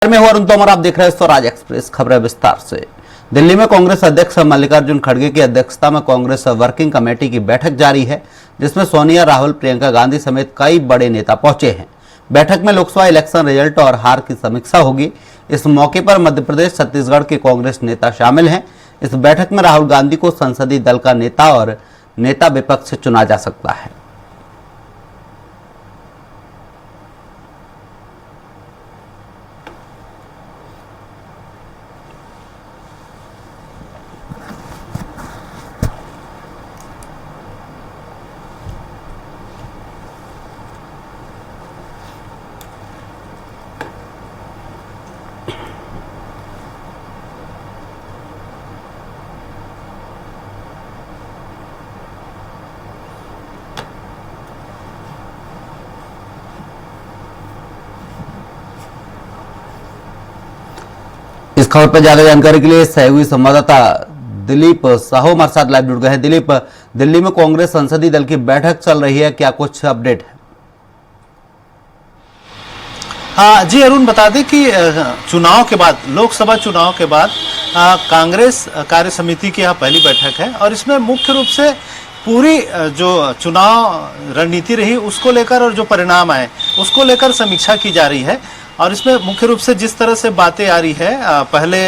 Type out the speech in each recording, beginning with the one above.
में हूं अरुण तोमर, आप देख रहे हैं स्वराज एक्सप्रेस। खबरें विस्तार से। दिल्ली में कांग्रेस अध्यक्ष मल्लिकार्जुन खड़गे की अध्यक्षता में कांग्रेस वर्किंग कमेटी की बैठक जारी है, जिसमें सोनिया, राहुल, प्रियंका गांधी समेत कई बड़े नेता पहुंचे हैं। बैठक में लोकसभा इलेक्शन रिजल्ट और हार की समीक्षा होगी। इस मौके पर मध्य प्रदेश, छत्तीसगढ़ के कांग्रेस नेता शामिल हैं। इस बैठक में राहुल गांधी को संसदीय दल का नेता और नेता विपक्ष चुना जा सकता है। इस खबर पर ज्यादा जानकारी के लिए सहयोगी संवाददाता दिलीप साहू हमारे साथ लाइव जुड़ गए हैं। दिलीप, दिल्ली में कांग्रेस संसदीय दल की बैठक चल रही है, क्या कुछ अपडेट है? हाँ जी अरुण, बता दें कि चुनाव के बाद, लोकसभा चुनाव के बाद कांग्रेस कार्य समिति की यह पहली बैठक है और इसमें मुख्य रूप से पूरी जो चुनाव रणनीति रही उसको लेकर और जो परिणाम आए उसको लेकर समीक्षा की जा रही है। और इसमें मुख्य रूप से जिस तरह से बातें आ रही है, पहले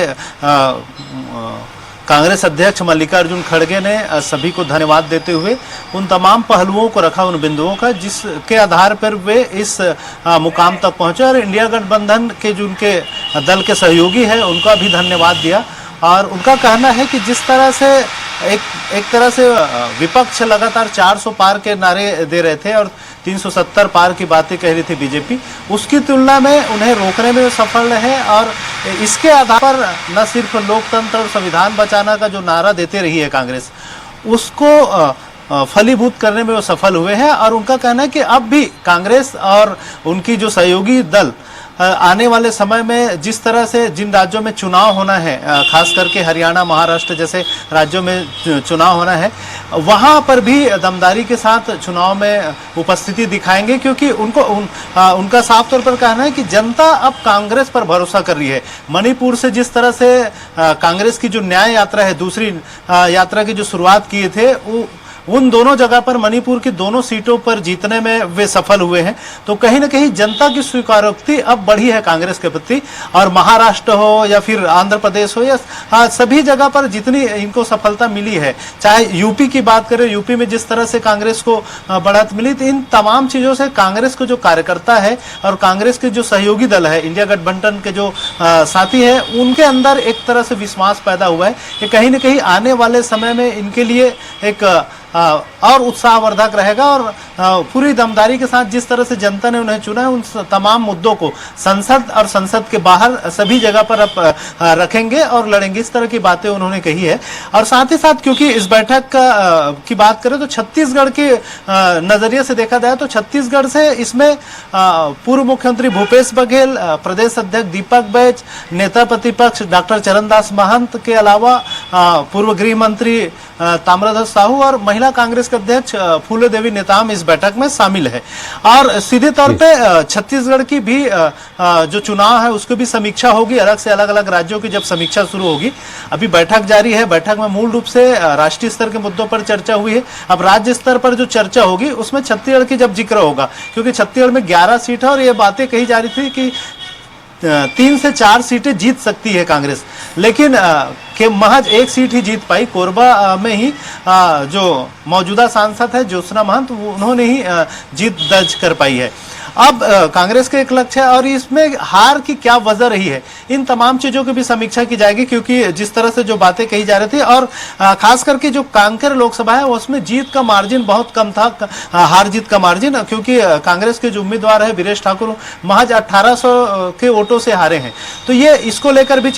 कांग्रेस अध्यक्ष मल्लिकार्जुन खड़गे ने सभी को धन्यवाद देते हुए उन तमाम पहलुओं को रखा, उन बिंदुओं का जिसके आधार पर वे इस मुकाम तक पहुंचे, और इंडिया गठबंधन के जो उनके दल के सहयोगी हैं उनका भी धन्यवाद दिया। और उनका कहना है कि जिस तरह से एक तरह से विपक्ष लगातार 400 पार के नारे दे रहे थे और 370 पार की बातें कह रही थी बीजेपी, उसकी तुलना में उन्हें रोकने में सफल रहे। और इसके आधार पर न सिर्फ लोकतंत्र और संविधान बचाना का जो नारा देते रही है कांग्रेस, उसको फलीभूत करने में वो सफल हुए हैं। और उनका कहना है कि अब भी कांग्रेस और उनकी जो सहयोगी दल आने वाले समय में जिस तरह से जिन राज्यों में चुनाव होना है, खास करके हरियाणा, महाराष्ट्र जैसे राज्यों में चुनाव होना है, वहां पर भी दमदारी के साथ चुनाव में उपस्थिति दिखाएंगे, क्योंकि उनका साफ तौर पर कहना है कि जनता अब कांग्रेस पर भरोसा कर रही है। मणिपुर से जिस तरह से कांग्रेस की जो न्याय यात्रा है, दूसरी यात्रा की जो शुरुआत किए थे, उन दोनों जगह पर मणिपुर की दोनों सीटों पर जीतने में वे सफल हुए हैं। तो कहीं ना कहीं जनता की स्वीकारोक्ति अब बढ़ी है कांग्रेस के प्रति। और महाराष्ट्र हो या फिर आंध्र प्रदेश हो या सभी जगह पर जितनी इनको सफलता मिली है, चाहे यूपी की बात करें, यूपी में जिस तरह से कांग्रेस को बढ़त मिली, तो इन तमाम चीजों से कांग्रेस को जो कार्यकर्ता है और कांग्रेस के जो सहयोगी दल है, इंडिया गठबंधन के जो साथी है, उनके अंदर एक तरह से विश्वास पैदा हुआ है कि कहीं ना कहीं आने वाले समय में इनके लिए एक और उत्साहवर्धक रहेगा। और पूरी दमदारी के साथ जिस तरह से जनता ने उन्हें चुना है, उन तमाम मुद्दों को संसद और संसद के बाहर सभी जगह पर अब रखेंगे और लड़ेंगे, इस तरह की बातें उन्होंने कही है। और साथ ही साथ क्योंकि इस बैठक की बात करें तो छत्तीसगढ़ के नजरिए से देखा जाए तो छत्तीसगढ़ से इसमें पूर्व मुख्यमंत्री भूपेश बघेल, प्रदेश अध्यक्ष दीपक बैज, नेता प्रतिपक्ष डॉक्टर चरणदास महंत के अलावा पूर्व गृह मंत्री ताम्रध्वज साहू और महिला कांग्रेस के अध्यक्ष फूले देवी नेताम इस बैठक में शामिल है। और सीधे तौर पे छत्तीसगढ़ की भी जो चुनाव है उसकी भी समीक्षा होगी, अलग से अलग अलग राज्यों की जब समीक्षा शुरू होगी। अभी बैठक जारी है, बैठक में मूल रूप से राष्ट्रीय स्तर के मुद्दों पर चर्चा हुई है। अब राज्य स्तर पर जो चर्चा होगी उसमें छत्तीसगढ़ की जब जिक्र होगा, क्योंकि छत्तीसगढ़ में 11 सीट है और ये बातें कही जा रही थी कि 3 से 4 सीटें जीत सकती है कांग्रेस, लेकिन के महज 1 सीट ही जीत पाई। कोरबा में ही जो मौजूदा सांसद है ज्योत्सना महंत, उन्होंने ही जीत दर्ज कर पाई है। अब कांग्रेस का एक लक्ष्य है और इसमें हार की क्या वजह रही है, इन तमाम चीजों की भी समीक्षा की जाएगी, क्योंकि जिस तरह से जो बातें कही जा रही थी और खास करके जो कांकेर लोकसभा है उसमें जीत का मार्जिन बहुत कम था, हार जीत का मार्जिन, क्योंकि कांग्रेस के जो उम्मीदवार है वीरेश ठाकुर महज 1800 के वोटों से हारे हैं। तो ये इसको लेकर भी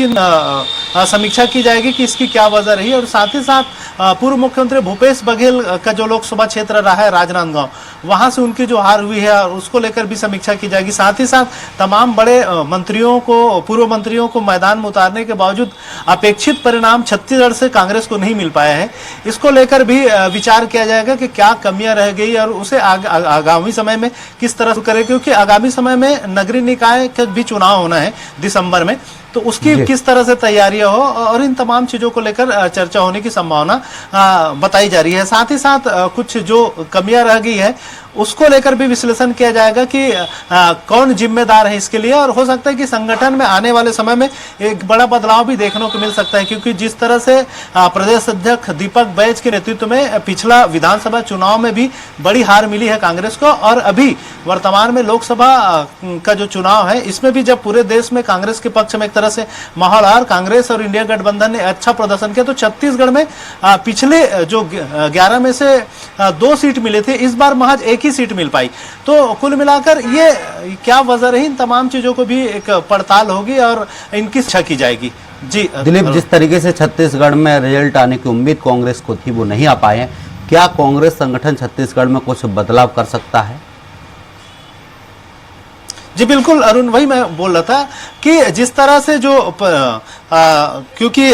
समीक्षा की जाएगी कि इसकी क्या वजह रही, और साथ ही साथ पूर्व मुख्यमंत्री भूपेश बघेल का जो लोकसभा क्षेत्र रहा है राजनांदगांव, वहां से उनकी जो हार हुई है उसको लेकर भी समीक्षा की जाएगी। साथ ही साथ तमाम बड़े मंत्रियों को, पूर्व मंत्रियों को मैदान में उतारने के बावजूद अपेक्षित परिणाम छत्तीसगढ़ से कांग्रेस को नहीं मिल पाया है, इसको लेकर भी विचार किया जाएगा कि क्या कमियां रह गई और उसे आगामी समय में किस तरह करे, क्योंकि आगामी समय में नगरीय निकाय का भी चुनाव होना है दिसंबर में, तो उसकी किस तरह से तैयारियां हो और इन तमाम चीजों को लेकर चर्चा होने की संभावना बताई जा रही है। साथ ही साथ कुछ जो कमियां रह गई है उसको लेकर भी विश्लेषण किया जाएगा कि कौन जिम्मेदार है इसके लिए, और हो सकता है कि संगठन में आने वाले समय में एक बड़ा बदलाव भी देखने को मिल सकता है, क्योंकि जिस तरह से प्रदेश अध्यक्ष दीपक बैज के नेतृत्व में पिछला विधानसभा चुनाव में भी बड़ी हार मिली है कांग्रेस को, और अभी वर्तमान में लोकसभा का जो चुनाव है इसमें भी जब पूरे देश में कांग्रेस के पक्ष में एक तरह से माहौल और कांग्रेस और इंडिया गठबंधन ने अच्छा प्रदर्शन किया, तो छत्तीसगढ़ में पिछले जो 11 में से 2 सीट मिले थे, इस बार महज एक ही सीट मिल पाई। तो कुल मिलाकर ये क्या वजह रही, इन तमाम चीजों को भी एक पड़ताल होगी और इनकी समीक्षा की जाएगी। जी दिलीप, जिस तरीके से छत्तीसगढ़ में रिजल्ट आने की उम्मीद कांग्रेस को थी वो नहीं आ पाए हैं, क्या कांग्रेस संगठन छत्तीसगढ़ में कुछ बदलाव कर सकता है? जी बिल्कुल अरुण, वही मैं बोल रहा था कि जिस तरह से जो क्योंकि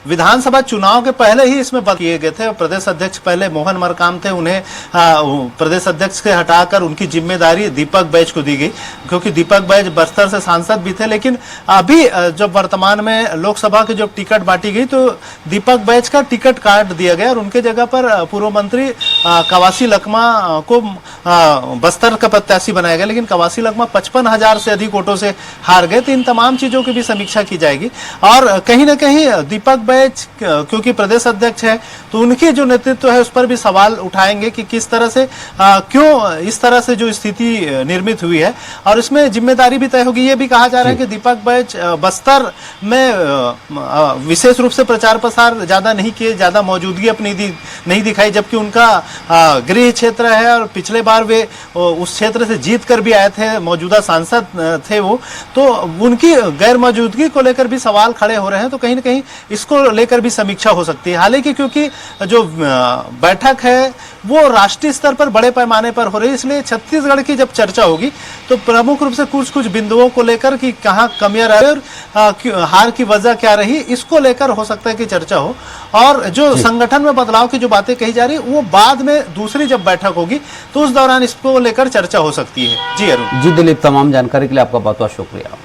विधानसभा चुनाव के पहले ही इसमें बदलाव किए गए थे। प्रदेश अध्यक्ष पहले मोहन मरकाम थे, उन्हें प्रदेश अध्यक्ष से हटाकर उनकी जिम्मेदारी दीपक बैज को दी गई, क्योंकि दीपक बैज बस्तर से सांसद भी थे। लेकिन अभी जब वर्तमान में लोकसभा की जब टिकट बांटी गई तो दीपक बैज का टिकट काट दिया गया और उनके जगह पर पूर्व मंत्री कवासी लखमा को बस्तर का प्रत्याशी बनाया गया, लेकिन कवासी लखमा 55,000 से अधिक वोटों से हार गए। तो इन तमाम चीजों की भी समीक्षा की जाएगी, और कहीं ना कहीं दीपक बैज क्योंकि प्रदेश अध्यक्ष है तो उनके जो नेतृत्व है उस पर भी सवाल उठाएंगे कि किस तरह से क्यों इस तरह से जो स्थिति निर्मित हुई है, और इसमें जिम्मेदारी भी तय होगी। ये भी कहा जा रहा है कि दीपक बैज बस्तर में विशेष रूप से प्रचार प्रसार ज्यादा नहीं किए, ज्यादा मौजूदगी अपनी नहीं दिखाई, जबकि उनका गृह क्षेत्र है और पिछले बार वे उस क्षेत्र से जीत कर भी आए थे, मौजूदा सांसद थे वो, तो उनकी गैर मौजूदगी को लेकर भी सवाल खड़े हो रहे हैं। तो कहीं ना कहीं इसको लेकर भी समीक्षा हो सकती है। हालांकि क्योंकि जो बैठक है वो राष्ट्रीय स्तर पर बड़े पैमाने पर हो रही है, इसलिए छत्तीसगढ़ की जब चर्चा होगी तो प्रमुख रूप से कुछ बिंदुओं को लेकर कि कहाँ कमियां रही और हार की वजह क्या रही, इसको लेकर हो सकता है कि चर्चा हो। और जो संगठन में बदलाव की जो बातें कही जा रही है वो बाद में दूसरी जब बैठक होगी तो उस दौरान इसको लेकर चर्चा हो सकती है। जी अरुण। जी दिलीप, तमाम जानकारी के लिए आपका बहुत बहुत शुक्रिया।